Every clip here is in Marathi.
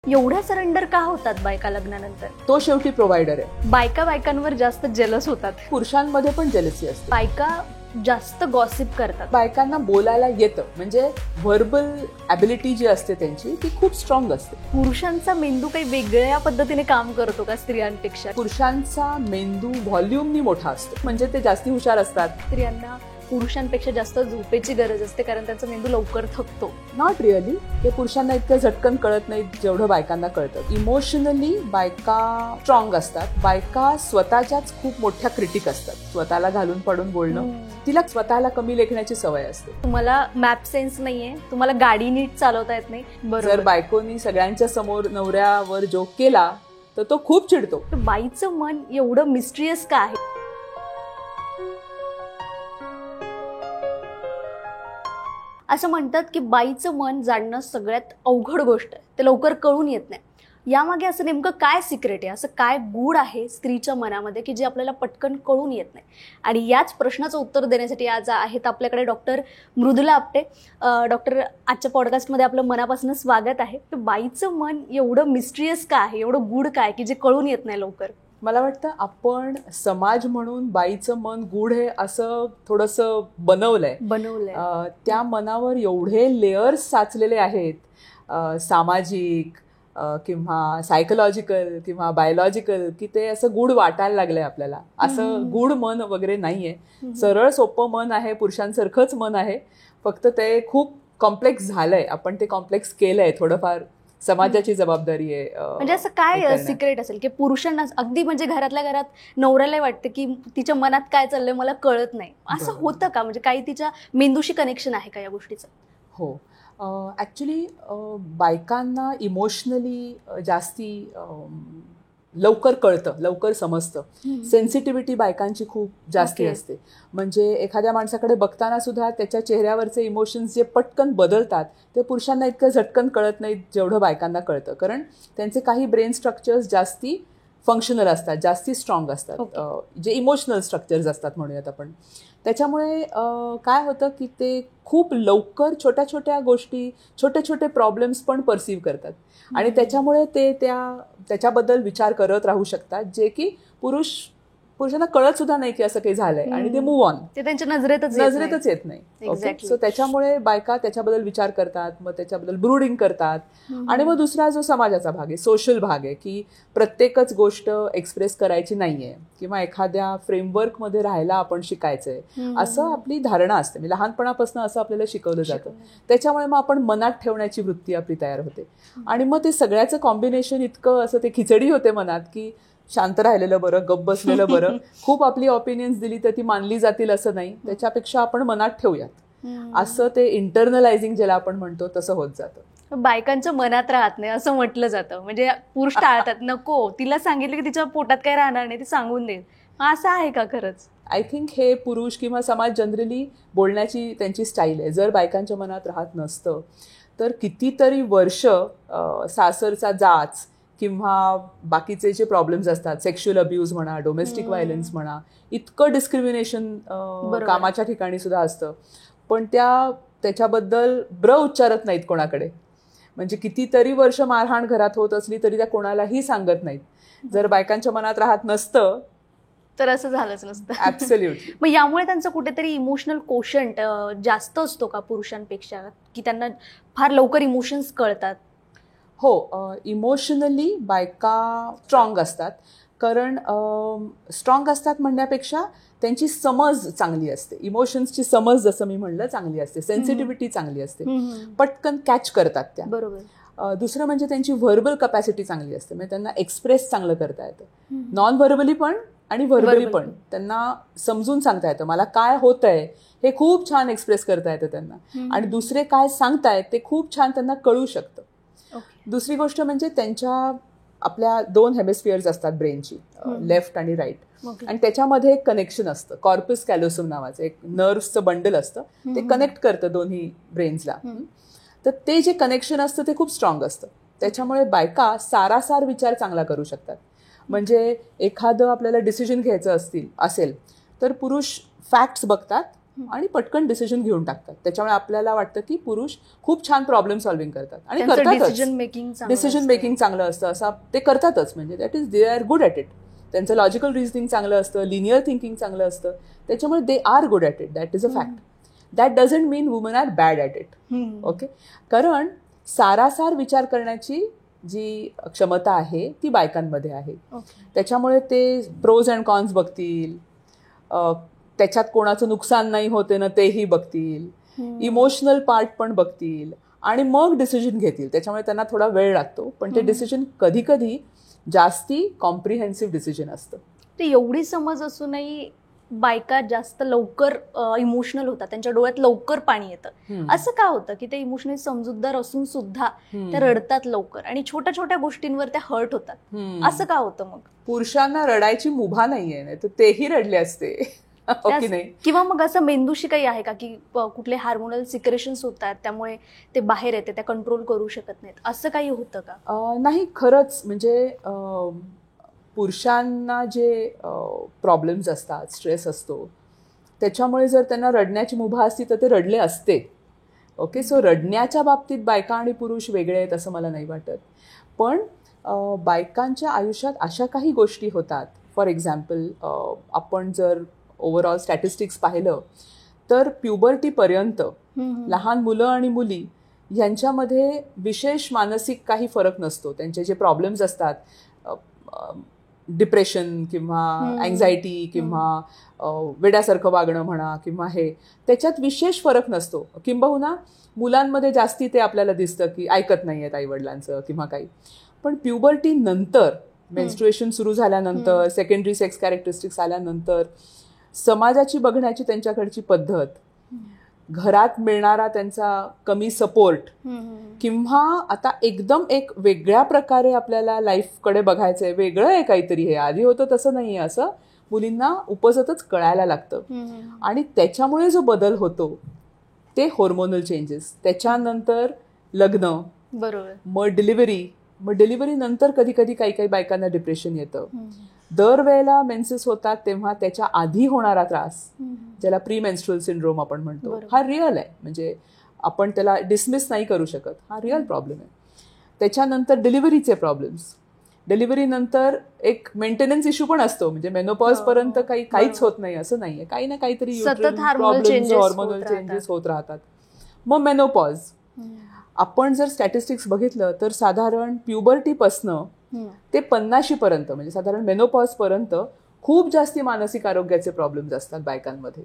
एवढ्या सरेंडर का होतात बायका लग्नानंतर? तो शेवटी प्रोव्हायडर आहे. बायका बायकांवर जास्त जेलस होतात. पुरुषांमध्ये पण जेलसी असते. बायका जास्त गॉसिप करतात. बायकांना बोलायला येतं, म्हणजे व्हर्बल ॲबिलिटी जी असते त्यांची ती खूप स्ट्रॉंग असते. पुरुषांचा मेंदू काही वेगळ्या पद्धतीने काम करतो का स्त्रियांपेक्षा? पुरुषांचा मेंदू व्हॉल्यूमनी मोठा असतो, म्हणजे ते जास्ती हुशार असतात. स्त्रियांना पुरुषांपेक्षा जास्त झोपेची गरज असते कारण त्यांचा मेंदू लवकर थकतो. Not really. ते पुरुषांना इतकं झटकन कळत नाही जेवढं बायकांना कळतं. इमोशनली बायका स्ट्रॉंग असतात. बायका स्वतःच्याच खूप मोठ्या क्रिटिक असतात. स्वतःला घालून पडून बोलणं, तिला स्वतःला कमी लेखण्याची सवय असते. तुम्हाला मॅप सेन्स नाहीये, तुम्हाला गाडी नीट चालवता येत नाही. जर बायकोनी सगळ्यांच्या समोर नवऱ्यावर जोक केला तर तो खूप चिडतो. बाईचं मन एवढं मिस्ट्रियस का आहे? असं म्हणतात की बाईचं मन जाणणं सगळ्यात अवघड गोष्ट आहे, ते लवकर कळून येत नाही. यामागे असं नेमकं काय सिक्रेट आहे, असं काय गूढ आहे स्त्रीच्या मनामध्ये की जे आपल्याला पटकन कळून येत नाही? आणि याच प्रश्नाचं उत्तर देण्यासाठी आज आहेत आपल्याकडे डॉक्टर मृदुला आपटे. डॉक्टर, आजच्या पॉडकास्टमध्ये आपलं मनापासून स्वागत आहे. तर बाईचं मन एवढं मिस्ट्रियस का आहे, एवढं गूढ काय की जे कळून येत नाही लवकर? मला वाटतं आपण समाज म्हणून बाईचं मन गूढ आहे असं थोडंसं बनवलंय. त्या मनावर एवढे लेयर्स साचलेले आहेत, सामाजिक किंवा सायकोलॉजिकल किंवा बायोलॉजिकल, की ते असं गूढ वाटायला लागलंय आपल्याला. असं गूढ मन वगैरे नाहीये. सरळ सोपं मन आहे, पुरुषांसारखंच मन आहे, फक्त ते खूप कॉम्प्लेक्स झालंय. आपण ते कॉम्प्लेक्स केलंय थोडंफार. समाजाची जबाबदारी आहे. म्हणजे असं काय सिक्रेट असेल की पुरुषांना अगदी म्हणजे घरातल्या घरात नवऱ्याला वाटतं की तिच्या मनात काय चाललंय मला कळत नाही, असं होतं का? म्हणजे काही तिच्या मेंदूशी कनेक्शन आहे का या गोष्टीचं? हो, ॲक्च्युली बायकांना इमोशनली जास्ती लवकर कळतं, लवकर समजतं. सेन्सिटिव्हिटी बायकांची खूप जास्ती असते. म्हणजे एखाद्या माणसाकडे बघताना सुद्धा त्याच्या चेहऱ्यावरचे इमोशन्स जे पटकन बदलतात ते पुरुषांना इतकं झटकन कळत नाही जेवढं बायकांना कळतं. कारण त्यांचे काही ब्रेन स्ट्रक्चर्स जास्ती फंक्शनल असतात, जास्ती स्ट्रॉंग असतात, जे इमोशनल स्ट्रक्चर्स असतात म्हणूयात आपण. त्याच्यामुळे काय होतं की ते खूप लवकर छोट्या छोट्या गोष्टी, छोटे छोटे प्रॉब्लेम्स पण परसिव्ह करतात आणि त्याच्यामुळे ते त्याच्याबद्दल विचार करत राहू शकतात, जे की पुरुषांना कळत सुद्धा नाही की असं काही झालंय आणि ते मूव्ह ऑन, ते त्यांच्या नजरेतच येत नाही. सो त्याच्यामुळे बायका त्याच्याबद्दल विचार करतात, मग त्याच्याबद्दल ब्रूडिंग करतात. आणि मग दुसरा जो समाजाचा भाग आहे, सोशल भाग आहे, की प्रत्येकच गोष्ट एक्सप्रेस करायची नाहीये किंवा एखाद्या फ्रेमवर्कमध्ये राहायला आपण शिकायचंय, असं आपली धारणा असते. मी लहानपणापासून असं आपल्याला शिकवलं जातं. त्याच्यामुळे मग आपण मनात ठेवण्याची वृत्ती आपली तयार होते आणि मग ते सगळ्याचं कॉम्बिनेशन इतकं असं ते खिचडी होते मनात की शांत राहिलेलं बरं, गप्प बसलेलं बरं. खूप आपली ओपिनियन्स दिली तर ती मानली जातील असं नाही, त्याच्यापेक्षा आपण मनात ठेवूयात, असं ते इंटरनलायझिंग ज्याला आपण म्हणतो तसं होत जातं. बायकांच्या मनात राहत नाही असं म्हटलं जातं, म्हणजे पुरुष टाळतात, नको तिला सांगितलं की तिच्या पोटात काही राहणार नाही, ती सांगून देईल. असं आहे का खरंच? आय थिंक हे पुरुष किंवा समाज जनरली बोलण्याची त्यांची स्टाईल आहे. जर बायकांच्या मनात राहत नसतं तर कितीतरी वर्ष सासरचा जाच किंवा बाकीचे जे प्रॉब्लेम्स असतात, सेक्शुअल अब्यूज म्हणा, डोमेस्टिक व्हायलन्स म्हणा, इतकं डिस्क्रिमिनेशन कामाच्या ठिकाणी सुद्धा असतं, पण त्याच्याबद्दल उच्चारत नाहीत कोणाकडे. म्हणजे कितीतरी वर्ष मारहाण घरात होत असली तरी त्या कोणालाही सांगत नाहीत. जर बायकांच्या मनात राहत नसतं तर असं झालंच नसतं. ऍब्सोल्युटली. मग यामुळे त्यांचं कुठेतरी इमोशनल कोशंट जास्त असतो का पुरुषांपेक्षा, की त्यांना फार लवकर इमोशन्स कळतात? हो, इमोशनली बायका स्ट्रॉंग असतात. कारण स्ट्रॉंग असतात म्हणण्यापेक्षा त्यांची समज चांगली असते. इमोशन्सची समज, जसं मी म्हणलं, चांगली असते. सेन्सिटिव्हिटी चांगली असते, पटकन कॅच करतात त्या. बरोबर. दुसरं म्हणजे त्यांची व्हर्बल कपॅसिटी चांगली असते, म्हणजे त्यांना एक्सप्रेस चांगलं करता येतं. नॉन व्हर्बली पण आणि व्हर्बली पण त्यांना समजून सांगता येतं. मला काय होतंय हे खूप छान एक्सप्रेस करता येतं त्यांना, आणि दुसरे काय सांगतायत ते खूप छान त्यांना कळू शकतं. दुसरी गोष्ट म्हणजे आपल्या 2 हेमिस्फिअर्स असतात ब्रेनची, लेफ्ट आणि राईट, आणि त्याच्यामध्ये एक कनेक्शन असतं, कॉर्पस कॅलोसम नावाचं एक नर्व्सचं बंडल असतं, ते कनेक्ट करतं दोन्ही ब्रेन्सला. तर ते जे कनेक्शन असतं ते खूप स्ट्रॉंग असतं. त्याच्यामुळे बायका सारासार विचार चांगला करू शकतात. म्हणजे एखादं आपल्याला डिसिजन घ्यायचं असेल तर पुरुष फॅक्ट्स बघतात आणि पटकन डिसिजन घेऊन टाकतात. त्याच्यामुळे आपल्याला वाटतं की पुरुष खूप छान प्रॉब्लेम सॉल्व्हिंग करतात आणि करतातच. डिसिजन मेकिंग चांगलं असतं असं ते करतातच. म्हणजे that is they are good at it. त्यांचं लॉजिकल रिझनिंग चांगलं असतं, लिनियर थिंकिंग चांगलं असतं, त्याच्यामुळे they are good at it. That is a fact. That doesn't mean woman are bad at it. Okay. कारण सारासार विचार करण्याची जी क्षमता आहे ती बायकांमध्ये आहे. त्याच्यामुळे ते प्रोज अँड कॉन्स बघतील, त्याच्यात कोणाचं नुकसान नाही होते ना तेही बघतील, इमोशनल पार्ट पण बघतील आणि मग डिसिजन घेतील. त्याच्यामुळे त्यांना थोडा वेळ लागतो, पण ते डिसिजन कधी कधी जास्ती कॉम्प्रिहेन्सिव्ह डिसिजन असतं. ते एवढी समज असूनही बायका जास्त लवकर इमोशनल होतात, त्यांच्या डोळ्यात लवकर पाणी येतं. असं का होतं की ते इमोशनली समजूतदार असून सुद्धा ते रडतात लवकर आणि छोट्या छोट्या गोष्टींवर त्या हर्ट होतात? असं का होतं? मग पुरुषांना रडायची मुभा नाहीये, नाही तर तेही रडले असते. ओके. नाही, किंवा मग असं मेंदूशी काही आहे का की कुठले हार्मोनल सिक्रेशन्स होतात त्यामुळे ते बाहेर येते, त्या कंट्रोल करू शकत नाहीत, असं काही होतं का? नाही, खरंच म्हणजे पुरुषांना जे प्रॉब्लेम्स असतात, स्ट्रेस असतो, त्याच्यामुळे जर त्यांना रडण्याची मुभा असती तर ते रडले असते. ओके. सो रडण्याच्या बाबतीत बायका आणि पुरुष वेगळे आहेत असं मला नाही वाटत. पण बायकांच्या आयुष्यात अशा काही गोष्टी होतात. फॉर एक्झाम्पल, आपण जर ओव्हरऑल स्टॅटिस्टिक्स पाहिलं तर प्युबर्टीपर्यंत लहान मुलं आणि मुली यांच्यामध्ये विशेष मानसिक काही फरक नसतो. त्यांचे जे प्रॉब्लेम्स असतात, डिप्रेशन किंवा अँझायटी किंवा वेड्यासारखं वागणं म्हणा किंवा हे, त्याच्यात विशेष फरक नसतो. किंबहुना मुलांमध्ये जास्ती ते आपल्याला दिसतं की ऐकत नाही आहेत आईवडिलांचं किंवा काही. पण प्युबर्टी नंतर, मेन्स्ट्रुएशन सुरू झाल्यानंतर, सेकंडरी सेक्स कॅरेक्टरिस्टिक्स आल्यानंतर, समाजाची बघण्याची त्यांच्याकडची पद्धत, घरात मिळणारा त्यांचा कमी सपोर्ट, किंवा आता एकदम एक वेगळ्या प्रकारे आपल्याला लाईफकडे बघायचंय, वेगळं आहे काहीतरी, हे आधी होतं तसं नाहीये, असं मुलींना उपजतच कळायला लागतं. आणि त्याच्यामुळे जो बदल होतो ते हॉर्मोनल चेंजेस, त्याच्यानंतर लग्न, बरोबर, मग डिलिव्हरी नंतर कधी कधी काही काही बायकांना डिप्रेशन येतं. दरवेळेला मेन्सेस होतात तेव्हा त्याच्या आधी होणारा त्रास, ज्याला प्री मेन्स्ट्रुअल सिंड्रोम आपण म्हणतो, हा रिअल आहे. म्हणजे आपण त्याला डिसमिस नाही करू शकत, हा रिअल प्रॉब्लेम आहे. त्याच्यानंतर डिलिव्हरीचे प्रॉब्लेम्स, डिलिव्हरी नंतर एक मेंटेनन्स इश्यू पण असतो. म्हणजे मेनोपॉज पर्यंत काहीच होत नाही असं नाहीये, काही ना काहीतरी हॉर्मोनल चेंजेस होत राहतात. मग मेनोपॉज, आपण जर स्टॅटिस्टिक्स बघितलं तर साधारण प्युबर्टीपासनं ते 50 पर्यंत, म्हणजे साधारण मेनोपॉज पर्यंत खूप जास्ती मानसिक आरोग्याचे प्रॉब्लेम्स असतात बायकांमध्ये.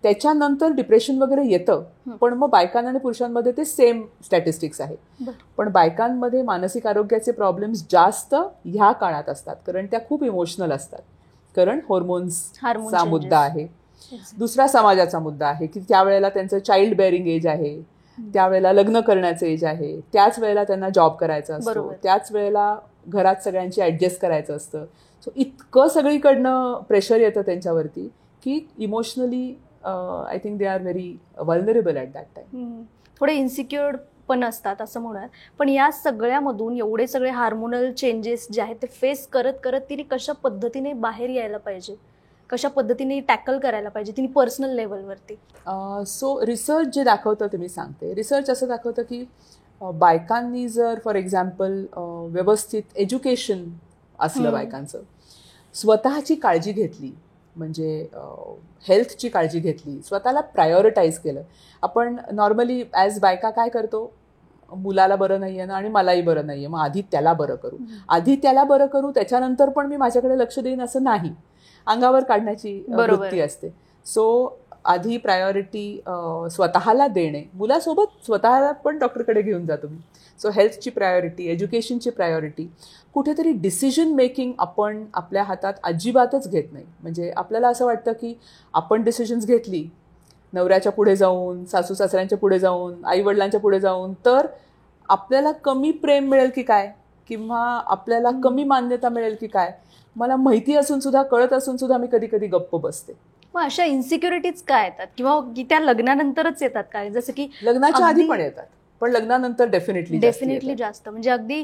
त्याच्यानंतर डिप्रेशन वगैरे येतं, पण मग बायकांना आणि पुरुषांमध्ये ते सेम स्टॅटिस्टिक्स आहे. पण बायकांमध्ये मानसिक आरोग्याचे प्रॉब्लेम्स जास्त ह्या काळात असतात, कारण त्या खूप इमोशनल असतात. कारण हॉर्मोन्सचा मुद्दा आहे. दुसरा समाजाचा मुद्दा आहे की त्यावेळेला त्यांचं चाइल्ड बेअरिंग एज आहे, त्यावेळेला लग्न करण्याचं एज आहे, त्याच वेळेला त्यांना जॉब करायचा असतो, त्याच वेळेला घरात सगळ्यांची ऍडजस्ट करायचं असतं. सो इतकं सगळीकडनं प्रेशर येतं त्यांच्यावरती की emotionally I think they are very vulnerable at that time. थोडे इन्सिक्युअर्ड पण असतात असं म्हणूयात. पण या सगळ्यामधून एवढे सगळे हार्मोनल चेंजेस जे आहेत ते फेस करत करत तिने कशा पद्धतीने बाहेर यायला पाहिजे, कशा पद्धतीने टॅकल करायला पाहिजे तिने पर्सनल लेवलवरती? सो रिसर्च जे दाखवतं ते मी सांगते. रिसर्च असं दाखवतं की बायकांनी जर फॉर एक्झाम्पल व्यवस्थित एज्युकेशन असलं, बायकांचं स्वतःची काळजी घेतली, म्हणजे हेल्थची काळजी घेतली, स्वतःला प्रायोरिटाईज केलं. आपण नॉर्मली ॲज बायका काय करतो, मुलाला बरं नाहीये ना आणि मलाही बरं नाहीये, मग आधी त्याला बरं करू, त्याच्यानंतर पण मी माझ्याकडे लक्ष देईन असं नाही, अंगावर काढण्याची वृत्ती असते. सो आधी प्रायोरिटी स्वतःला देणे, मुलासोबत स्वतःला पण डॉक्टरकडे घेऊन जा तुम्ही. सो हेल्थची प्रायोरिटी, एज्युकेशनची प्रायोरिटी. कुठेतरी डिसिजन मेकिंग आपण आपल्या हातात अजिबातच घेत नाही. म्हणजे आपल्याला असं वाटतं की आपण डिसिजन्स घेतली नवऱ्याच्या पुढे जाऊन, सासू सासऱ्यांच्या पुढे जाऊन, आईवडिलांच्या पुढे जाऊन, तर आपल्याला कमी प्रेम मिळेल की काय, किंवा आपल्याला कमी मान्यता मिळेल की काय, मला माहिती असून सुद्धा, कळत असून सुद्धा मी कधी कधी गप्प बसते. मग अशा इन्सिक्युरिटीज काय येतात, किंवा की त्या लग्नानंतरच येतात काय? जसं की लग्नाच्या आधी पण येतात. पण लग्नानंतर डेफिनेटली जास्त. म्हणजे अगदी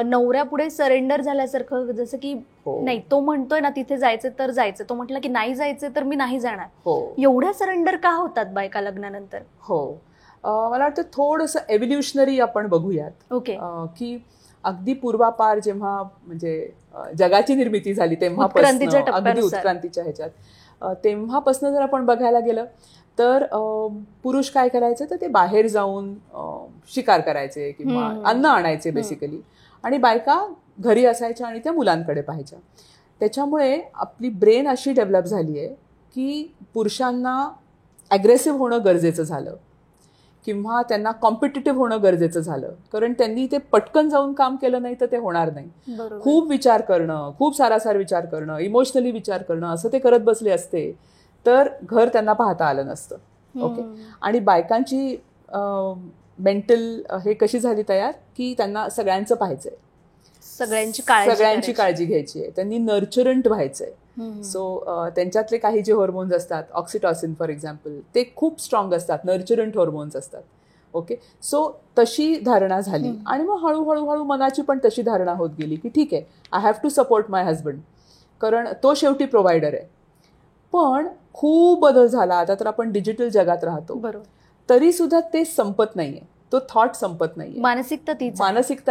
नवऱ्यापुढे सरेंडर झाल्यासारखं, जसं की नाही तो म्हणतोय ना तिथे जायचं तर जायचं, तो म्हटलं की नाही जायचं तर मी नाही जाणार. एवढ्या सरेंडर का होतात बायका लग्नानंतर? मला वाटतं थोडंसं एव्होल्युशनरी आपण बघूयात. ओके. की अगदी पूर्वापार जेव्हा म्हणजे जगाची निर्मिती झाली तेव्हापासून, अगदी उत्क्रांतीच्या ह्याच्यात तेव्हापासून जर आपण बघायला गेलं तर पुरुष काय करायचे तर ते बाहेर जाऊन शिकार करायचे किंवा अन्न आणायचे बेसिकली, आणि बायका घरी असायच्या आणि त्या मुलांकडे पाहायच्या. त्याच्यामुळे आपली ब्रेन अशी डेव्हलप झाली आहे की पुरुषांना ॲग्रेसिव्ह होणं गरजेचं झालं किंवा त्यांना कॉम्पिटिटिव्ह होणं गरजेचं झालं, कारण त्यांनी ते पटकन जाऊन काम केलं नाही तर ते होणार नाही. खूप विचार करणं, खूप सारासार विचार करणं, इमोशनली विचार करणं, असं ते करत बसले असते तर घर त्यांना पाहता आलं नसतं. ओके. आणि बायकांची मेंटल हे कशी झाली तयार की त्यांना सगळ्यांचं पाहायचंय, सगळ्यांची काळजी घ्यायची आहे, त्यांनी नर्चरंट व्हायचंय. सो त्यांच्यातले काही जे हॉर्मोन्स असतात, ऑक्सिटॉसिन फॉर एक्झाम्पल, ते खूप स्ट्रॉंग असतात, नर्चरंट हॉर्मोन्स असतात. ओके. सो तशी धारणा झाली आणि मग हळूहळू मनाची पण तशी धारणा होत गेली की ठीक आहे, I have to support my husband, कारण तो शेवटी प्रोव्हायडर आहे. पण खूप बदल झाला. आता तर आपण डिजिटल जगात राहतो, तरी सुद्धा ते संपत नाहीये, तो थॉट संपत नाहीये, मानसिकता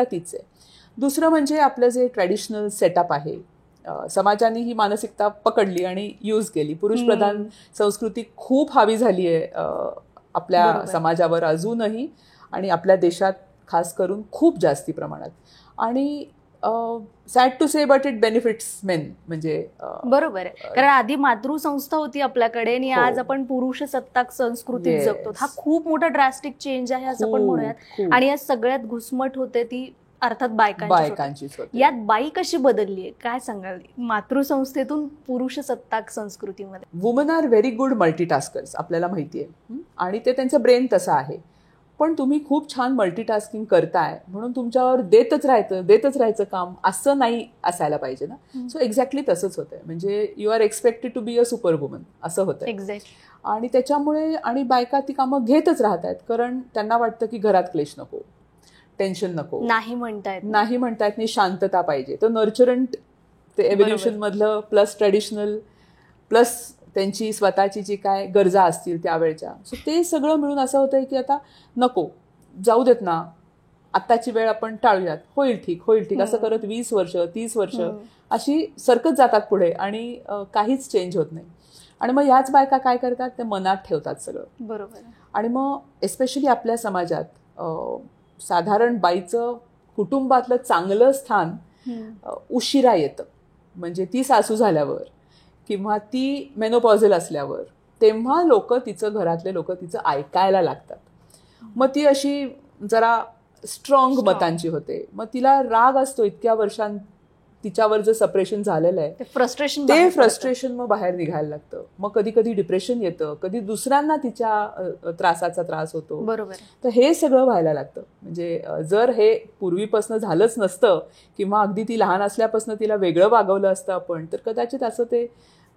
तीच आहे. दुसरं म्हणजे आपलं जे ट्रॅडिशनल सेटअप आहे, समाजाने ही मानसिकता पकडली आणि यूज केली. पुरुषप्रधान संस्कृती खूप हावी झाली आहे आपल्या समाजावर अजूनही, आणि आपल्या देशात खास करून खूप जास्ती प्रमाणात. आणि sad to say but it benefits men. म्हणजे बरोबर आहे, कारण आधी मातृसंस्था होती आपल्याकडे आणि आज आपण पुरुष सत्ताक संस्कृतीत जगतो. हा खूप मोठा ड्रास्टिक चेंज आहे असं पण म्हणूयात. आणि या सगळ्यात घुसमट होते ती अर्थात बायकांची. यात बाई कशी बदलली आहे, काय सांगाल मातृसंस्थेतून पुरुष सत्ताक संस्कृतीमध्ये? Woman R very good multitaskers, आपल्याला माहिती आहे, आणि ते त्यांचं ब्रेन तसं आहे. पण तुम्ही खूप छान मल्टीटास्किंग करताय म्हणून तुमच्यावर देतच राहायचं काम असं नाही असायला पाहिजे ना. सो एक्झॅक्टली तसंच होतंय. म्हणजे you are expected to be a super woman असं होतं. आणि त्याच्यामुळे आणि बायका ती कामं घेतच राहतात, कारण त्यांना वाटतं की घरात क्लेश नको, टेन्शन नको, नाही म्हणतायत नाही, शांतता पाहिजे. तर नर्चरंट ते एव्होल्युशन मधलं प्लस ट्रेडिशनल प्लस त्यांची स्वतःची जी काय गरजा असतील त्यावेळच्या, सो ते सगळं मिळून असं होतंय की आता नको, जाऊ देत ना, आत्ताची वेळ आपण टाळूयात, होईल ठीक असं करत 20 वर्ष 30 वर्ष अशी सरकत जातात पुढे आणि काहीच चेंज होत नाही. आणि मग ह्याच बायका काय करतात, ते मनात ठेवतात सगळं. बरोबर. आणि मग एस्पेशली आपल्या समाजात साधारण बाईचं कुटुंबातलं चांगलं स्थान उशिरा येतं. म्हणजे ती सासू झाल्यावर किंवा ती मेनोपॉझल असल्यावर, तेव्हा घरातले लोक तिचं ऐकायला लागतात. मग ती अशी जरा स्ट्रॉंग मतांची होते. मग तिला राग असतो, इतक्या वर्षां तिच्यावर जर सप्रेशन झालेलं आहे, ते फ्रस्ट्रेशन मग बाहेर निघायला लागतं. मग कधी कधी डिप्रेशन येतं, कधी दुसऱ्यांना तिच्या त्रासाचा त्रास होतो. बरोबर. तर हे सगळं व्हायला लागतं. म्हणजे जर हे पूर्वीपासून झालंच नसतं किंवा अगदी ती लहान असल्यापासून तिला वेगळं वागवलं असतं आपण, तर कदाचित असं ते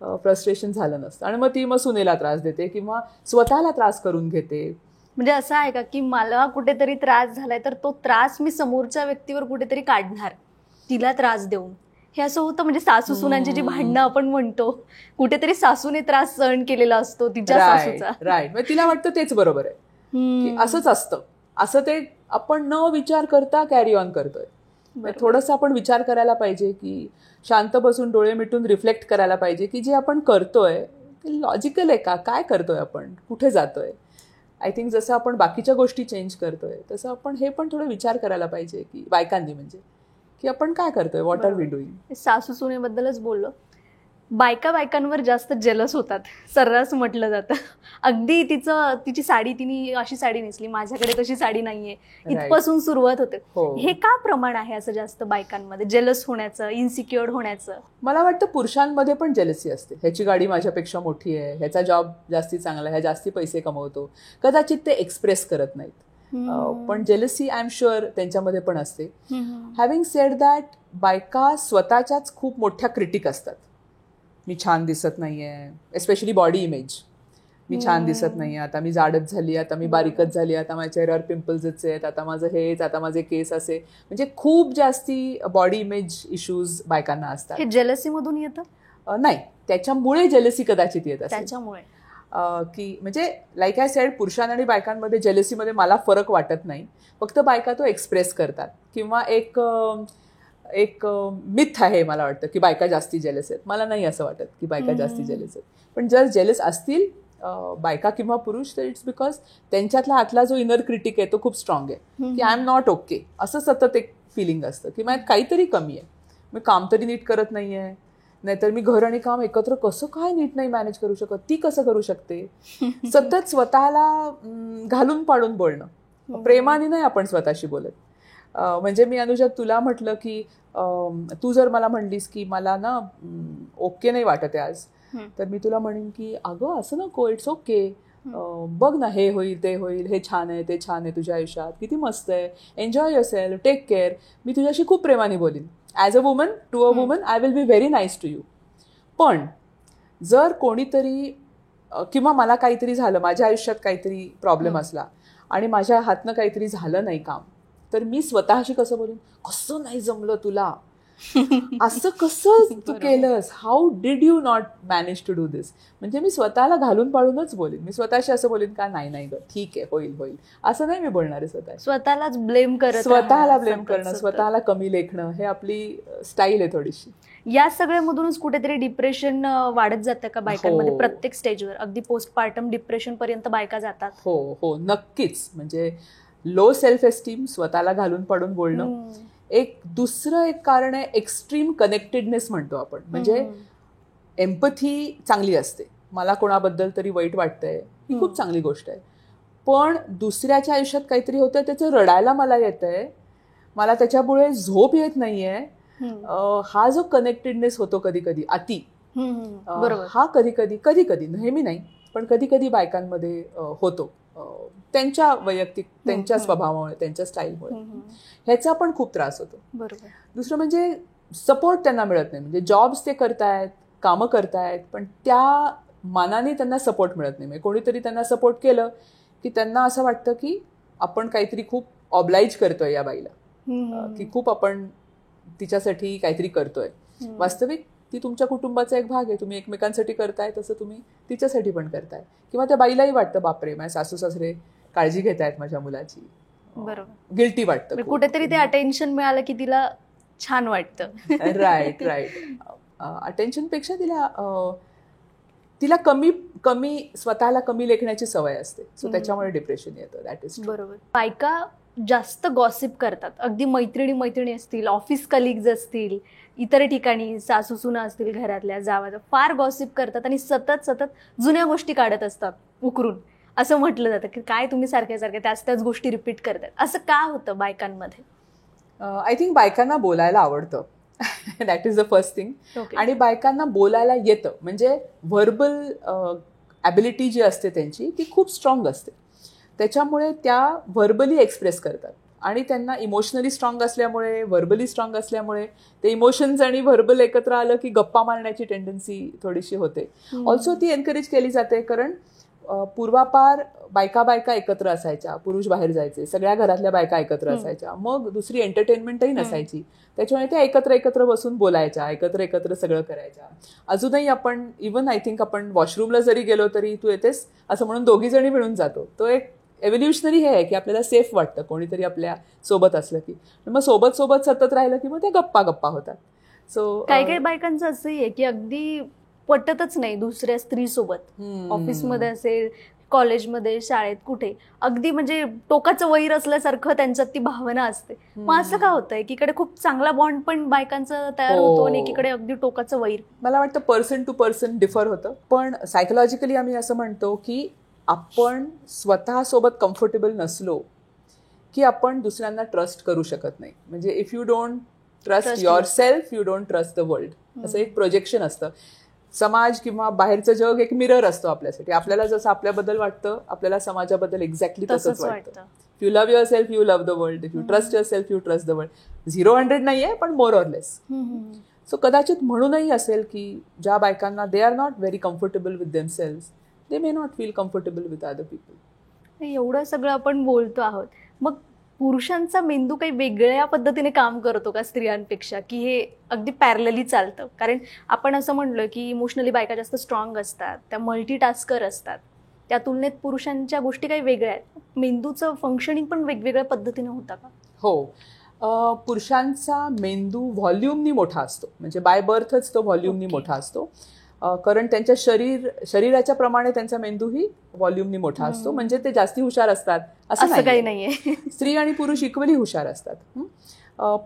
फ्रस्ट्रेशन झालं नसतं. आणि मग ती सुनेला त्रास देते किंवा स्वतःला त्रास करून घेते. म्हणजे असं आहे का की मला कुठेतरी त्रास झालाय तर तो त्रास मी समोरच्या व्यक्तीवर कुठेतरी काढणार, तिला त्रास देऊन, हे असं होतं. म्हणजे सासू सुनांची जी भांडणं आपण म्हणतो, कुठेतरी सासूने त्रास सहन केलेला असतो तिच्या सासूचा. राईट. मग तिला वाटतं तेच बरोबर आहे, की असंच असतं, असं ते आपण न विचार करता कॅरी ऑन करतोय. थोडंसं आपण विचार करायला पाहिजे, की शांत बसून डोळे मिटून रिफ्लेक्ट करायला पाहिजे की जे आपण करतोय ते लॉजिकल आहे का, काय करतोय आपण, कुठे जातोय. आय थिंक जसं आपण बाकीच्या गोष्टी चेंज करतोय तसं आपण हे पण थोडं विचार करायला पाहिजे, की बायकांनी म्हणजे की आपण काय करतोय, व्हॉट आर वी डुईंग. सासू सुनेबद्दलच बोललो. बायकांवर जास्त जेलस होतात, सर्रास म्हटलं जातं. अगदी तिची साडी, तिने अशी साडी नेसली, माझ्याकडे तशी साडी नाहीये, इथपासून सुरुवात होते. हे का प्रमाण आहे असं जास्त बायकांमध्ये जेलस होण्याचं, इन्सिक्युअर होण्याचं? मला वाटतं पुरुषांमध्ये पण जेलसी असते. ह्याची गाडी माझ्यापेक्षा मोठी आहे, ह्याचा जॉब जास्ती चांगला आहे, जास्ती पैसे कमवतो. कदाचित ते एक्सप्रेस करत नाहीत, पण जेलसी आय एम शुअर त्यांच्यामध्ये पण असते. हॅव्हिंग सेड दॅट, बायका स्वतःच्याच खूप मोठ्या क्रिटिक असतात. मी छान दिसत नाहीये, एस्पेशली बॉडी इमेज. मी छान दिसत नाहीये, आता मी जाडच झाली, आता मी बारीकच झाली, आता माझ्या चेहऱ्यावर पिंपल्सच आहेत, आता माझं हेच, आता माझे केस असे, म्हणजे खूप जास्ती बॉडी इमेज इश्यूज बायकांना असतात. हे जेलसी मधून येतं? नाही, त्याच्यामुळे जेलसी कदाचित येत असेल. त्याच्यामुळे की म्हणजे लाईक आय सेड, पुरुषां आणि बायकांमध्ये जेलसीमध्ये मला फरक वाटत नाही. फक्त बायका तो एक्सप्रेस करतात, किंवा एक मिथ आहे मला वाटतं की बायका जास्ती जेलस आहेत. मला नाही असं वाटत की बायका जास्ती जेलस आहेत. पण जर जेलस असतील बायका किंवा पुरुष, तर इट्स बिकॉज त्यांच्यातला आतला जो इनर क्रिटिक आहे तो खूप स्ट्रॉंग आहे की आय एम नॉट ओके, असं सतत एक फिलिंग असतं की माझ्यात काहीतरी कमी आहे, मी काम तरी नीट करत नाहीये, नाहीतर मी घर आणि काम एकत्र कसं काय नीट नाही मॅनेज करू शकत, ती कसं करू शकते. सतत स्वतःला घालून पाडून बोलणं, प्रेमाने नाही आपण स्वतःशी बोलत. म्हणजे मी अनुजा तुला म्हटलं की तू जर मला म्हणलीस की मला ना ओके नाही वाटत आहे आज, तर मी तुला म्हणेन की अगं असं नको, इट्स ओके, बघ ना, हे होईल ते होईल, हे छान आहे ते छान आहे तुझ्या आयुष्यात, किती मस्त आहे, एन्जॉय युअरसेल्फ, टेक केअर. मी तुझ्याशी खूप प्रेमाने बोलीन. As a woman to a woman I will be very nice to you. पण जर कोणीतरी किंवा मला काहीतरी झालं, माझ्या आयुष्यात काहीतरी प्रॉब्लेम असला आणि माझ्या हातनं काहीतरी झालं नाही काम, तर मी स्वतःशी कसं बोलेन, कसं नाही जमलं तुला, असं कसं तू केलंस, how did you not manage to do this. म्हणजे मी स्वतःला घालून पाडूनच बोलेन. मी स्वतःशी असं बोलेन का नाही ग, ठीक आहे, होईल होईल, असं नाही मी बोलणार आहे. स्वतःलाच ब्लेम करत, स्वतःला ब्लेम करणं, स्वतःला कमी लेखणं, हे आपली स्टाईल आहे थोडीशी. या सगळ्यामधूनच कुठेतरी डिप्रेशन वाढत जातं का बायकांमध्ये? प्रत्येक स्टेजवर, अगदी पोस्टपार्टम डिप्रेशन पर्यंत बायका जातात. हो हो, नक्कीच. म्हणजे लो सेल्फ एस्टीम, स्वतःला घालून पाडून बोलणं. दुसरं एक कारण आहे एक्स्ट्रीम कनेक्टेडनेस म्हणतो आपण. म्हणजे एम्पथी चांगली असते, मला कोणाबद्दल तरी वाईट वाटतंय, ही खूप चांगली गोष्ट आहे. पण दुसऱ्याच्या आयुष्यात काहीतरी होतं, त्याचं रडायला मला येतंय, मला त्याच्यामुळे झोप येत नाहीये, हा जो कनेक्टेडनेस होतो कधी कधी अति, हा कधी कधी नेहमी नाही पण कधी कधी बायकांमध्ये होतो, त्यांच्या वैयक्तिक, त्यांच्या स्वभावामुळे, त्यांच्या स्टाईलमुळे. ह्याचा पण खूप त्रास होतो. बरोबर. दुसरं म्हणजे सपोर्ट त्यांना मिळत नाही. म्हणजे जॉब्स ते करतायत, कामं करतायत, पण त्या मानाने त्यांना सपोर्ट मिळत नाही. म्हणजे कोणीतरी त्यांना सपोर्ट केलं की त्यांना असं वाटतं की आपण काहीतरी खूप ऑब्लाइज करतोय या बाईला, की खूप आपण तिच्यासाठी काहीतरी करतोय. वास्तविक ती तुमच्या कुटुंबाचा एक भाग आहे, तुम्ही एकमेकांसाठी करताय, तसं तुम्ही तिच्यासाठी पण करताय. किंवा त्या बाईलाही वाटतं बापरे, माझे सासू सासरे काळजी घेत आहेत माझ्या मुलाची, बरोबर, गिल्टी वाटतं, कुठेतरी ते अटेन्शन मिळालं की तिला छान वाटतं. Right right. अटेन्शनपेक्षा तिला कमी स्वतःला कमी लेखण्याची सवय असते, सो त्याच्यामुळे डिप्रेशन येतं. दॅट इज बरोबर. बायका जास्त गॉसिप करतात, अगदी मैत्रिणी असतील, ऑफिस कलिग्ज असतील, इतर ठिकाणी सासू सुना असतील, घरातल्या जावा, फार गॉसिप करतात आणि सतत जुन्या गोष्टी काढत असतात उकरून. असं म्हटलं जातं की काय तुम्ही सारख्या त्याच गोष्टी रिपीट करतात. असं का होतं बायकांमध्ये? आय थिंक बायकांना बोलायला आवडतं, that is the first thing. आणि बायकांना बोलायला येतं, म्हणजे व्हर्बल ॲबिलिटी जी असते त्यांची ती खूप स्ट्रॉंग असते. त्याच्यामुळे त्या व्हर्बली एक्सप्रेस करतात आणि त्यांना इमोशनली स्ट्रॉंग असल्यामुळे, व्हर्बली स्ट्रॉंग असल्यामुळे, ते इमोशन्स आणि व्हर्बल एकत्र आलं की गप्पा मारण्याची टेंडन्सी थोडीशी होते. ऑल्सो ती एनकरेज केली जाते, कारण पूर्वापार बायका एकत्र असायच्या, पुरुष बाहेर जायचे, सगळ्या घरातल्या बायका एकत्र असायच्या, मग दुसरी एंटरटेनमेंटही नसायची, त्याच्यामुळे त्या एकत्र बसून बोलायच्या, एकत्र सगळं करायच्या. अजूनही आपण इवन आय थिंक आपण वॉशरूमला जरी गेलो तरी तू येतेस असं म्हणून दोघी जणी मिळून जातो. तो एक एव्होल्युशनरी हे आहे की आपल्याला सेफ वाटतं कोणीतरी आपल्या सोबत असलं की. मग सोबत सतत राहिलं की मग ते गप्पा होतात. सो काही बायकांचं असंही आहे की अगदी पटतच नाही दुसऱ्या स्त्रीसोबत, ऑफिसमध्ये असेल, कॉलेजमध्ये, शाळेत, कुठे अगदी म्हणजे टोकाचं वैर असल्यासारखं त्यांच्यात ती भावना असते. मग असं का होतं? एकीकडे खूप चांगला बॉन्ड पण बायकांचा तयार होतो आणि एकीकडे अगदी टोकाचं वैर. मला वाटतं पर्सन टू पर्सन डिफर होतं, पण सायकोलॉजिकली आम्ही असं म्हणतो की आपण स्वतःसोबत कम्फर्टेबल नसलो की आपण दुसऱ्यांना ट्रस्ट करू शकत नाही. म्हणजे if you don't trust your self, you don't trust the world. असं एक प्रोजेक्शन असतं. समाज किंवा बाहेरचं जग एक मिरर असतो आपल्यासाठी. आपल्याला जसं आपल्याबद्दल वाटतं, आपल्याला समाजाबद्दल एक्झॅक्टली तसंच वाटतं. If you love your self, you love the world. If you trust your self, you trust the world. 0-100 नाहीये, पण मोर ऑर लेस. सो कदाचित म्हणूनही असेल की ज्या बायकांना they are not very comfortable with themselves, they may not feel comfortable with other people. एवढं सगळं आपण बोलतो आहोत, मग पुरुषांचा मेंदू काही वेगळ्या पद्धतीने काम करतो का स्त्रियांपेक्षा, की हे अगदी पॅरलली चालतं? कारण आपण असं म्हणलं की इमोशनली बायका जास्त स्ट्रॉंग असतात, त्या मल्टीटास्कर असतात, त्या तुलनेत पुरुषांच्या गोष्टी काही वेगळ्या आहेत. मेंदूचं फंक्शनिंग पण वेगवेगळ्या पद्धतीने होतं का? हो, पुरुषांचा मेंदू व्हॉल्यूमनी मोठा असतो, म्हणजे बाय बर्थच तो व्हॉल्यूमनी मोठा असतो. कारण त्यांच्या शरीराच्या प्रमाणे त्यांचा मेंदूही व्हॉल्यूमनी मोठा असतो, म्हणजे ते जास्ती हुशार असतात असं काही नाहीये. स्त्री आणि पुरुष इक्वली हुशार असतात.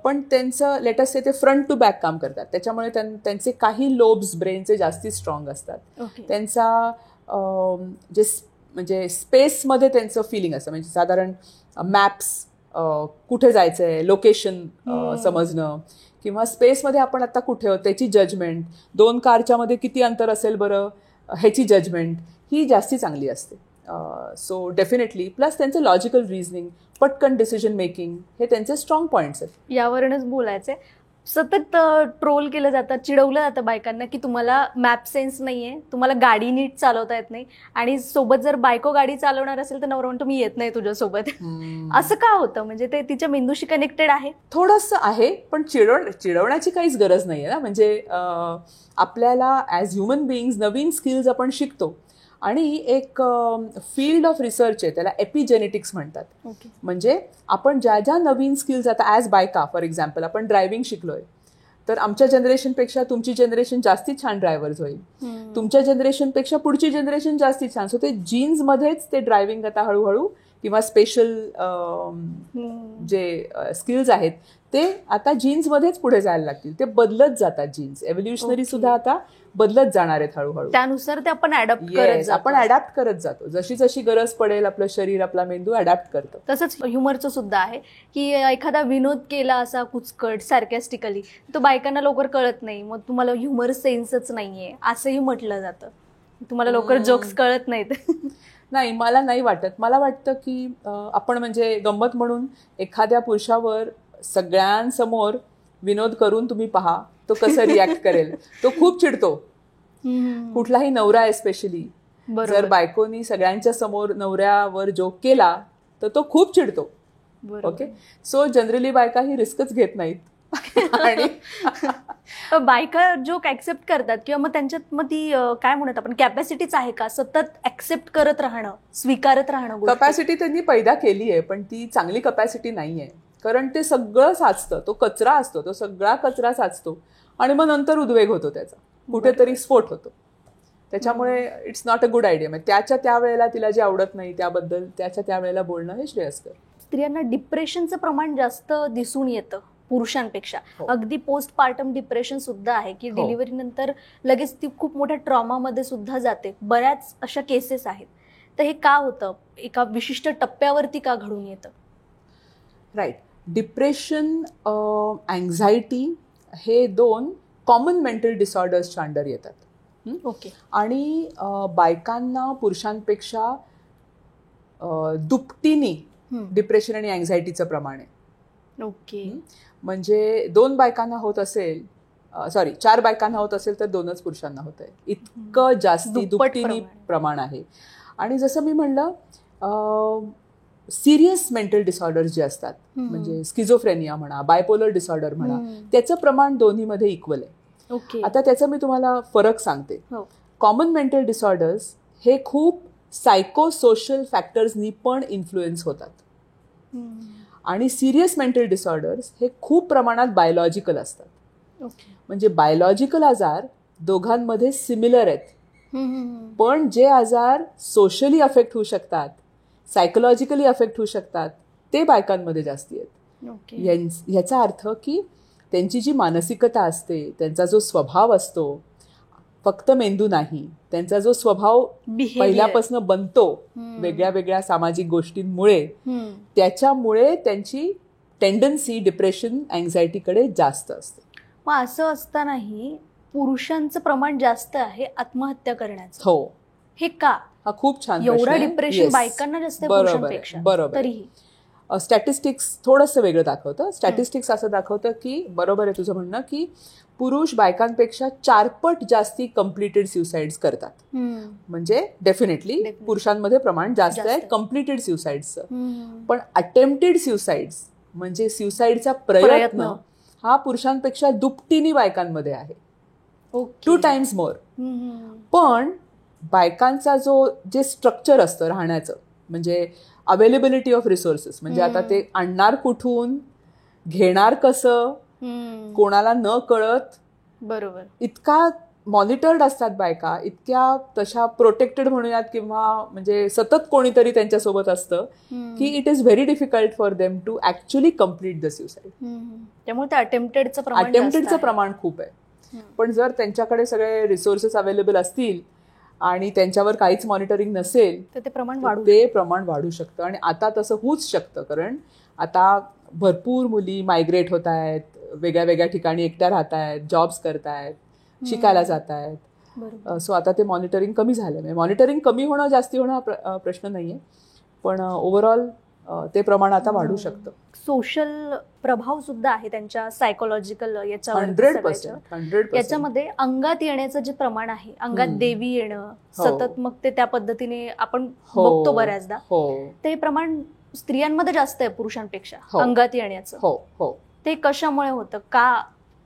पण त्यांचं लेटस से ते फ्रंट टू बॅक काम करतात, त्याच्यामुळे त्यांचे काही लोब्स ब्रेनचे जास्ती स्ट्रॉंग असतात. त्यांचा म्हणजे स्पेसमध्ये त्यांचं फिलिंग असतं, म्हणजे साधारण मॅप्स, कुठे जायचंय, लोकेशन समजणं, किंवा स्पेसमध्ये आपण आता कुठे आहोत त्याची जजमेंट, 2 कारच्या मध्ये किती अंतर असेल बरं ह्याची जजमेंट ही जास्ती चांगली असते. सो डेफिनेटली, प्लस त्यांचं लॉजिकल रिझनिंग, पटकन डिसिजन मेकिंग, हे त्यांचे स्ट्रॉंग पॉईंट्स आहेत. यावरूनच बोलायचंय. सतत ट्रोल केलं जातं, चिडवलं जातं बायकांना की तुम्हाला मॅप सेन्स नाहीये, तुम्हाला गाडी नीट चालवता येत नाही, आणि सोबत जर बायको गाडी चालवणार असेल तर नवरा म्हणतो मी येत नाही तुझ्यासोबत. असं का होतं? म्हणजे ते तिच्या मेंदूशी कनेक्टेड आहे? थोडंसं आहे, पण चिडवण्याची काहीच गरज नाहीये ना. म्हणजे आपल्याला ॲज ह्युमन बिईंग्स नवीन स्किल्स आपण शिकतो, आणि एक फील्ड ऑफ रिसर्च आहे, त्याला एपिजेनेटिक्स म्हणतात. म्हणजे आपण ज्या ज्या नवीन स्किल्स, आता ॲज बायका फॉर एक्झाम्पल आपण ड्रायव्हिंग शिकलोय, तर आमच्या जनरेशनपेक्षा तुमची जनरेशन जास्ती छान ड्रायव्हर्स होईल, तुमच्या जनरेशनपेक्षा पुढची जनरेशन जास्ती छान. सो ते जीन्समध्येच ते ड्रायव्हिंग आता हळूहळू, किंवा स्पेशल जे स्किल्स आहेत ते आता जीन्समध्येच पुढे जायला लागतील. ते बदलत जातात, जीन्स एव्होल्युशनरी सुद्धा आता बदलत जाणार आहेत हळूहळू. त्यानुसार ते आपण आपण अडॅप्ट करत जातो, जशी जशी गरज पडेल आपलं शरीर, आपला मेंदू अडॅप्ट करतो. तसंच ह्युमरचं सुद्धा आहे की एखादा विनोद केला असा कुचकट सार्कॅस्टिकली, तो बायकांना लवकर कळत नाही, मग तुम्हाला ह्युमर सेन्सच नाहीये असंही म्हटलं जातं, तुम्हाला लवकर जोक्स कळत नाहीत. नाही, मला नाही वाटत. मला वाटतं की आपण म्हणजे गंमत म्हणून एखाद्या पुरुषावर सगळ्यांसमोर विनोद करून तुम्ही पहा, तो कसं रिॲक्ट करेल. तो खूप चिडतो. कुठलाही नवरा एस्पेशली, जर बायकोनी सगळ्यांच्या समोर नवऱ्यावर जोक केला तर तो खूप चिडतो. ओके, सो जनरली बायका ही रिस्कच घेत नाहीत. आणि बायका जोक ऍक्सेप्ट करतात, किंवा मग त्यांच्यात मग ती काय म्हणत आपण कॅपॅसिटीच आहे का सतत ऍक्सेप्ट करत राहणं, स्वीकारत राहणं? कपॅसिटी त्यांनी पैदा केली आहे, पण ती चांगली कपॅसिटी नाहीये. कारण ते सगळं साचतं, तो कचरा असतो, तो सगळा कचरा साचतो, आणि मग नंतर उद्वेग होतो, त्याचा कुठेतरी स्फोट होतो. त्याच्यामुळे it's not a good idea. म्हणजे त्याच्या त्यावेळेला तिला जे आवडत नाही त्याबद्दल त्याच्या त्यावेळेला बोलणं हे श्रेयस्कर. स्त्रियांना डिप्रेशनचं प्रमाण जास्त दिसून येतं पुरुषांपेक्षा. अगदी पोस्टपार्टम डिप्रेशन सुद्धा आहे की डिलिव्हरी नंतर लगेच ती खूप मोठ्या ट्रॉमामध्ये सुद्धा जाते. बऱ्याच अशा केसेस आहेत. तर हे का होतं? एका विशिष्ट टप्प्यावरती का घडून येतं? राईट. डिप्रेशन, अँझायटी हे 2 कॉमन मेंटल डिसऑर्डर्सच्या अंडर येतात. ओके. आणि बायकांना पुरुषांपेक्षा दुपटीने डिप्रेशन आणि अँझायटीचं प्रमाण आहे. ओके. म्हणजे 2 बायकांना होत असेल, 4 बायकांना होत असेल तर 2च पुरुषांना होत आहे. इतकं जास्ती दुपटीने प्रमाण आहे. आणि जसं मी म्हणलं, सिरियस मेंटल डिसऑर्डर्स जे असतात, म्हणजे स्किझोफ्रेनिया म्हणा, बायपोलर डिसऑर्डर म्हणा, त्याचं प्रमाण दोन्हीमध्ये इक्वल आहे. आता त्याचा मी तुम्हाला फरक सांगते. कॉमन मेंटल डिसऑर्डर्स हे खूप सायकोसोशल फॅक्टर्सनी पण इन्फ्लुएन्स होतात, आणि सिरियस मेंटल डिसऑर्डर्स हे खूप प्रमाणात बायोलॉजिकल असतात. म्हणजे बायोलॉजिकल आजार दोघांमध्ये सिमिलर आहेत, पण जे आजार सोशली अफेक्ट होऊ शकतात, सायकोलॉजिकली अफेक्ट होऊ शकतात, ते बायकांमध्ये जास्ती आहेत. ह्याचा अर्थ की त्यांची जी मानसिकता असते, त्यांचा जो स्वभाव असतो, फक्त मेंदू नाही, त्यांचा जो स्वभाव पहिल्यापासून बनतो वेगळ्या वेगळ्या सामाजिक गोष्टींमुळे, त्याच्यामुळे त्यांची टेंडन्सी डिप्रेशन, अँझायटीकडे जास्त असते. मग असं असतानाही पुरुषांचं प्रमाण जास्त आहे आत्महत्या करण्याचं. हो. हे का? हा खूप छान एवढा डिप्रेशन बायकांना जास्त आहे पुरुषांपेक्षा. बरोबर. तरीही स्टॅटिस्टिक्स थोडंसं वेगळं दाखवतं. स्टॅटिस्टिक्स असं दाखवतं की बरोबर आहे तुझं म्हणणं की पुरुष बायकांपेक्षा 4 पट जास्ती कम्प्लिटेड सुसाइड्स करतात. म्हणजे डेफिनेटली पुरुषांमध्ये प्रमाण जास्त आहे कम्प्लिटेड सुसाइड्सचं. पण अटेम्प्टेड सुसाइड्स म्हणजे सुसाइडचा प्रयत्न हा पुरुषांपेक्षा दुपटीने बायकांमध्ये आहे. 2 times मोर. पण बायकांचा जे स्ट्रक्चर असतं राहण्याचं म्हणजे अवेलेबिलिटी ऑफ रिसोर्सेस म्हणजे आता ते आणणार कुठून, घेणार कसं, कोणाला न कळत, बरोबर इतका मॉनिटर्ड असतात बायका, इतक्या तशा प्रोटेक्टेड म्हणूयात किंवा म्हणजे सतत कोणीतरी त्यांच्यासोबत असतं की it is very difficult for them to actually complete the suicide. त्यामुळे ते अटेम्प्टेडचं प्रमाण खूप आहे. पण जर त्यांच्याकडे सगळे रिसोर्सेस अवेलेबल असतील आणि त्यांच्यावर काहीच मॉनिटरिंग नसेल तर ते प्रमाण वाढू शकतं. आणि आता तसं होऊच शकतं कारण आता भरपूर मुली मायग्रेट होत आहेत, वेगळ्या वेगळ्या ठिकाणी एकट्या राहत आहेत, जॉब्स करतायत, शिकायला जात आहेत. सो आता ते मॉनिटरिंग कमी झालं. मॉनिटरिंग कमी होणं जास्ती होणं प्रश्न नाहीये पण ओव्हरऑल ते प्रमाण आता वाढू शकतं. सोशल प्रभाव सुद्धा आहे त्यांच्या सायकोलॉजिकल याच्यावर. 100%. याच्यामध्ये अंगात येण्याचं जे प्रमाण आहे, अंगात देवी येणं सतत, मग ते त्या पद्धतीने आपण बघतो बऱ्याचदा, ते प्रमाण स्त्रियांमध्ये जास्त आहे पुरुषांपेक्षा. अंगात येण्याचं ते कशामुळे होतं, का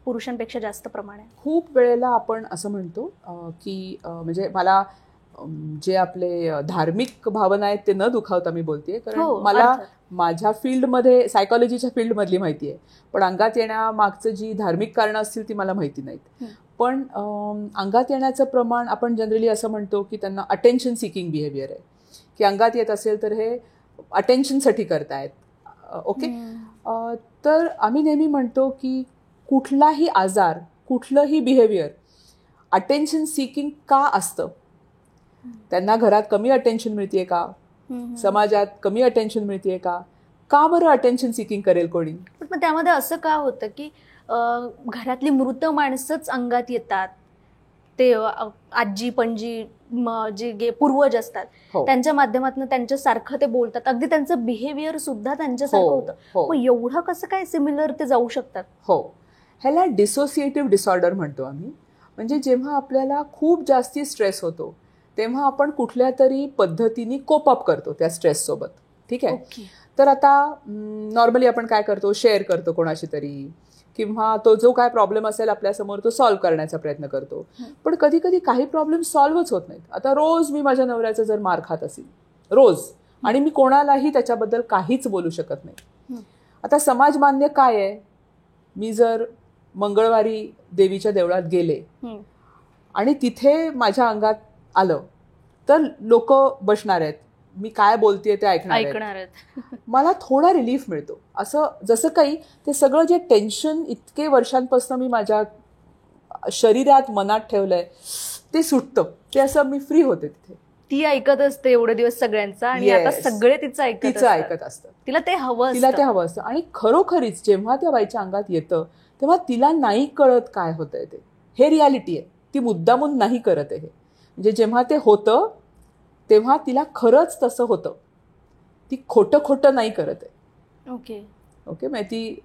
पुरुषांपेक्षा जास्त प्रमाण आहे? खूप वेळेला आपण असं म्हणतो की म्हणजे मला जे आपले धार्मिक भावना आहेत ते न दुखावता मी बोलतेय कारण मला माझ्या फील्डमध्ये सायकोलॉजीच्या फील्डमधली माहिती आहे. पण अंगात येण्यामागचं जी धार्मिक कारणं असतील ती मला माहिती नाहीत. पण अंगात येण्याचं प्रमाण आपण जनरली असं म्हणतो की त्यांना अटेन्शन सिकिंग बिहेवियर आहे की अंगात येत असेल तर हे अटेन्शनसाठी करतायत. ओके. तर आम्ही नेहमी म्हणतो की कुठलाही आजार, कुठलंही बिहेवियर अटेन्शन सिकिंग का असतं? त्यांना घरात कमी अटेन्शन मिळतेय का, समाजात कमी अटेन्शन मिळतेय का बरं अटेन्शन सिकिंग करेल कोणी? पण त्यामध्ये असं का होतं की घरातली मृत माणसंच अंगात येतात, ते आजी पणजी जे पूर्वज असतात त्यांच्या माध्यमातून त्यांच्यासारखं ते बोलतात, अगदी त्यांचं बिहेवियर सुद्धा त्यांच्यासारखं होतं. मग एवढं कसं काय सिमिलर ते जाऊ शकतात? ह्याला डिसोसिएटिव्ह डिसऑर्डर म्हणतो आम्ही. म्हणजे जेव्हा आपल्याला खूप जास्ती स्ट्रेस होतो तेव्हा आपण कुठल्या तरी पद्धतीने कोप अप करतो त्या स्ट्रेससोबत. ठीक आहे. तर आता नॉर्मली आपण काय करतो, शेअर करतो कोणाशी तरी किंवा तो जो काय प्रॉब्लेम असेल आपल्यासमोर तो सॉल्व्ह करण्याचा प्रयत्न करतो. पण कधी कधी काही प्रॉब्लेम सॉल्व्हच होत नाहीत. आता रोज मी माझ्या नवऱ्याचं जर मार खात असेल रोज आणि मी कोणालाही त्याच्याबद्दल काहीच बोलू शकत नाही. आता समाज मान्य काय आहे, मी जर मंगळवारी देवीच्या देवळात गेले आणि तिथे माझ्या अंगात आलं तर लोक बसणार आहेत, मी काय बोलतेय ते ऐकणार आहेत. मला थोडा रिलीफ मिळतो. असं जसं काही ते सगळं जे टेन्शन इतके वर्षांपासून मी माझ्या शरीरात मनात ठेवलंय ते सुटतं. ते असं मी फ्री होते. तिथे ती ऐकत असते एवढे दिवस सगळ्यांचा आणि आता सगळे तिचं ऐकत असतं. तिला ते हवं असतं. आणि खरोखरीच जेव्हा त्या बाईच्या अंगात येतं तेव्हा तिला नाही कळत काय होतंय ते. हे रियालिटी आहे. ती मुद्दामून नाही करत आहे. म्हणजे जेव्हा ते होतं तेव्हा तिला खरंच तसं होतं. ती खोटं नाही करत आहे. ओके. म्हणजे ती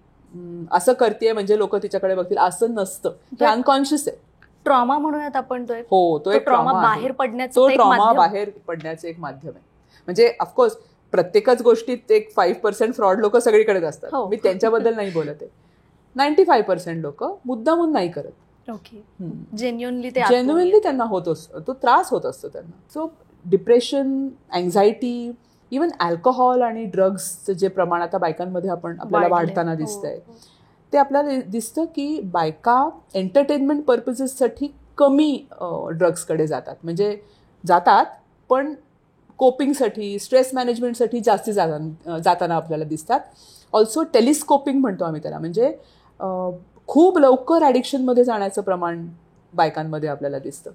असं करतेय म्हणजे लोक तिच्याकडे बघतील असं नसतं. ते अनकॉन्शियस आहे. ट्रॉमा म्हणूयात आपण तो एक ट्रॉमा बाहेर पडण्याचं एक माध्यम आहे. म्हणजे ऑफकोर्स प्रत्येकच गोष्टीत एक 5% फ्रॉड लोक सगळीकडेच असतात. मी त्यांच्याबद्दल नाही बोलत आहे. 95% लोक मुद्दामून नाही करत. जेन्युअनली त्यांना होत असतो, तो त्रास होत असतो त्यांना. So depression, anxiety, even alcohol आणि ड्रग्सचं जे प्रमाण आता बायकांमध्ये आपल्याला वाढताना दिसतंय ते आपल्याला दिसतं की बायका एंटरटेनमेंट पर्पजेससाठी कमी ड्रग्सकडे जातात. म्हणजे जातात पण कोपिंगसाठी, स्ट्रेस मॅनेजमेंटसाठी जास्ती जाताना आपल्याला दिसतात. ऑल्सो टेलिस्कोपिंग म्हणतो आम्ही त्याला. म्हणजे खूप लवकर ॲडिक्शनमध्ये जाण्याचं प्रमाण बायकांमध्ये आपल्याला दिसतं.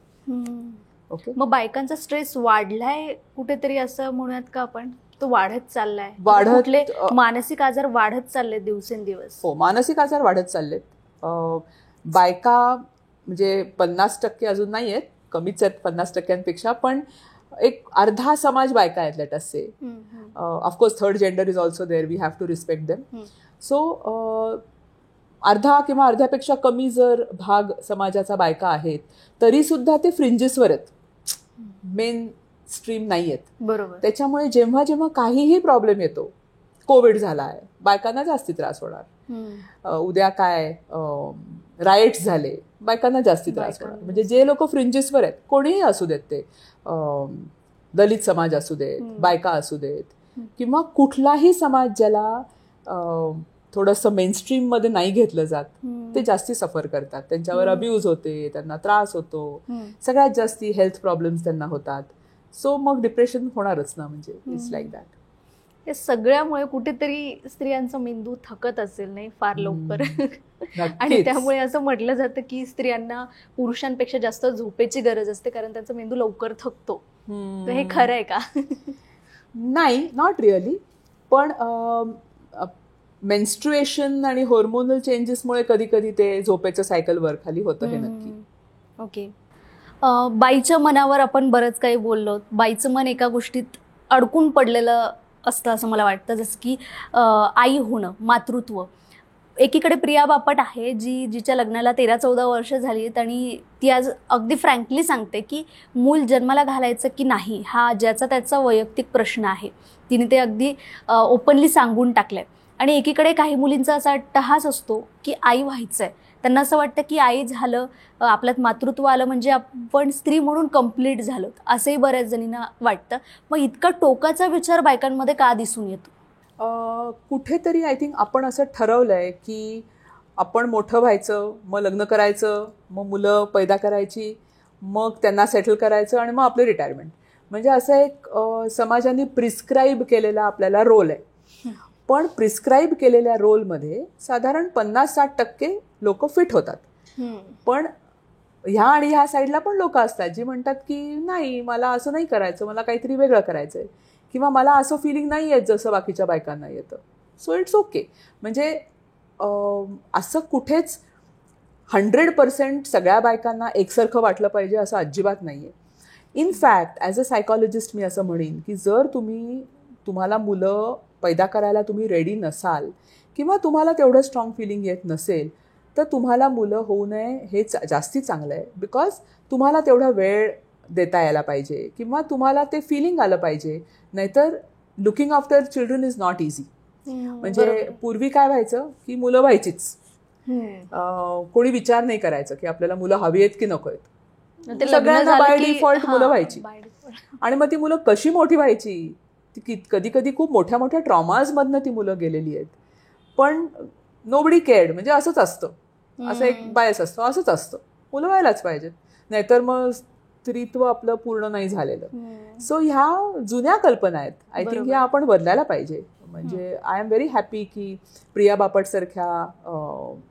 ओके. मग बायकांचा स्ट्रेस वाढलाय कुठेतरी असं म्हणूयात का आपण? तो वाढत चाललाय. मानसिक आजार वाढत चालले दिवसेंदिवस. मानसिक आजार वाढत चाललेत. बायका म्हणजे 50% अजून नाही आहेत, कमीच आहेत 50%पेक्षा. पण एक अर्धा समाज बायका आहेत, let us say. Of course third gender is also there, we have to respect them. So अर्धा किंवा अर्ध्यापेक्षा कमी जर भाग समाजाचा बायका आहेत, तरी सुद्धा ते फ्रिंजेसवर आहेत, मेन स्ट्रीम नाही आहेत. बरोबर. त्याच्यामुळे जेव्हा जेव्हा काहीही प्रॉब्लेम येतो, कोविड झालाय, बायकांना जास्ती त्रास होणार. उद्या काय रायट्स झाले, बायकांना जास्ती त्रास होणार. म्हणजे जे लोक फ्रिंजेसवर आहेत, कोणीही असू देत, ते दलित समाज असू देत, बायका असू देत, किंवा कुठलाही समाज ज्याला थोडंसं मेनस्ट्रीम मध्ये नाही घेतलं जात, ते जास्ती सफर करतात. त्यांच्यावर अब्यूज होते, त्यांना त्रास होतो, सगळ्यात जास्ती हेल्थ प्रॉब्लेम्स त्यांना होतात. सो मग डिप्रेशन होणारच ना. म्हणजे इट्स लाईक दॅट. या सगळ्यामुळे कुठेतरी स्त्रियांचा मेंदू थकत असेल नाही फार लवकर. आणि त्यामुळे असं म्हटलं जातं की स्त्रियांना पुरुषांपेक्षा जास्त झोपेची गरज असते, कारण त्यांचा मेंदू लवकर थकतो. तर हे खरं आहे का? नाही, नॉट रिअली. पण मेन्स्ट्रुएशन आणि हॉर्मोनल चेंजेसमुळे कधी कधी ते झोपेचं सायकल वर खाली होतं, हे नक्की. ओके. बाईच्या मनावर आपण बरंच काही बोललो. बाईचं मन एका गोष्टीत अडकून पडलेलं असतं असं मला वाटतं, जसं की आई होणं, मातृत्व. एकीकडे प्रिया बापट आहे, जिच्या लग्नाला 13-14 वर्ष झाली आहेत, आणि ती आज अगदी फ्रँकली सांगते की मूल जन्माला घालायचं की नाही हा ज्याचा त्याचा वैयक्तिक प्रश्न आहे. तिने ते अगदी ओपनली सांगून टाकलंय. आणि एकीकडे काही मुलींचा असा अट्टहास असतो की आई व्हायचं आहे. त्यांना असं वाटतं की आई झालं, आपल्यात मातृत्व आलं म्हणजे आपण स्त्री म्हणून कंप्लीट झालो, असंही बऱ्याच जणींना वाटतं. मग इतका टोकाचा विचार बायकांमध्ये का दिसून येतो? कुठेतरी आय थिंक आपण असं ठरवलंय की आपण मोठं व्हायचं, मग लग्न करायचं, मग मुलं पैदा करायची, मग त्यांना सेटल करायचं, आणि मग आपलं रिटायरमेंट. म्हणजे असं एक समाजाने प्रिस्क्राईब केलेला आपल्याला रोल आहे. पण प्रिस्क्राईब केलेल्या रोलमध्ये साधारण 50-60% लोक फिट होतात. पण ह्या आणि ह्या साईडला पण लोक असतात जी म्हणतात की नाही, मला असं नाही करायचं, मला काहीतरी वेगळं करायचंय, किंवा मला असं फिलिंग नाही येत जसं बाकीच्या बायकांना येतं. So it's okay. म्हणजे असं कुठेच 100% सगळ्या बायकांना एकसारखं वाटलं पाहिजे असं अजिबात नाहीये. इनफॅक्ट ॲज अ सायकॉलॉजिस्ट मी असं म्हणेन की जर तुम्हाला मुलं पैदा करायला तुम्ही रेडी नसाल, किंवा तुम्हाला तेवढं स्ट्रॉंग फिलिंग येत नसेल, तर तुम्हाला मुलं होऊ नये हे जास्ती चांगलं आहे. बिकॉज तुम्हाला तेवढा वेळ देता यायला पाहिजे, किंवा तुम्हाला ते फिलिंग आलं पाहिजे. नाहीतर looking after children is not easy. म्हणजे पूर्वी काय व्हायचं की मुलं व्हायचीच, कोणी विचार नाही करायचं की आपल्याला मुलं हवी आहेत की नको आहेत. सगळ्यांना बाय डिफॉल्ट मुलं व्हायची. आणि मग ती मुलं कशी मोठी व्हायची, कधी कधी खूप मोठ्या मोठ्या ट्रॉमाजमधनं ती मुलं गेलेली आहेत. पण नोबडी केअर्ड. म्हणजे असंच असतं, असं एक बायस असतो, असंच असतं, मुलं व्हायलाच पाहिजेत, नाहीतर मग स्त्रीत्व आपलं पूर्ण नाही झालेलं. सो ह्या जुन्या कल्पना आहेत. आय थिंक ह्या आपण बदलायला पाहिजे. म्हणजे आय एम व्हेरी हॅपी की प्रिया बापट सारख्या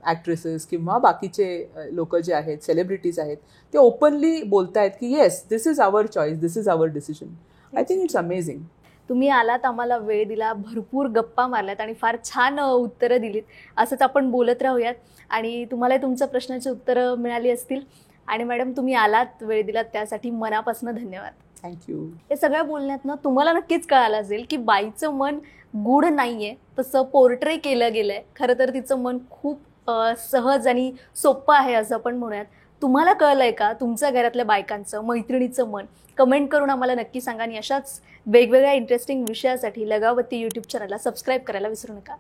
ॲक्ट्रेसेस किंवा बाकीचे लोक जे आहेत, सेलिब्रिटीज आहेत, ते ओपनली बोलतायत की yes, this is our choice, this is our decision. I think it's amazing. तुम्ही आलात, आम्हाला वेळ दिला, भरपूर गप्पा मारल्यात आणि फार छान उत्तरं दिलीत. असंच आपण बोलत राहूयात आणि तुम्हाला तुमच्या प्रश्नाची उत्तरं मिळाली असतील. आणि मॅडम, तुम्ही आलात, वेळ दिलात, त्यासाठी मनापासून धन्यवाद. थँक्यू. हे सगळ्या बोलण्यातनं तुम्हाला नक्कीच कळालं असेल की बाईचं मन गूढ नाहीये, तसं पोर्ट्रे केलं गेलंय. खरं तर तिचं मन खूप सहज आणि सोपं आहे असं आपण म्हणूयात. तुम्हाला कळलंय का तुमच्या घरातल्या बायकांचं, मैत्रिणीचं मन? कमेंट करून आम्हाला नक्की सांगा. आणि अशाच वेगवेगळ्या इंटरेस्टिंग विषयासाठी लगावती यूट्यूब चॅनलला सबस्क्राईब करायला विसरू नका.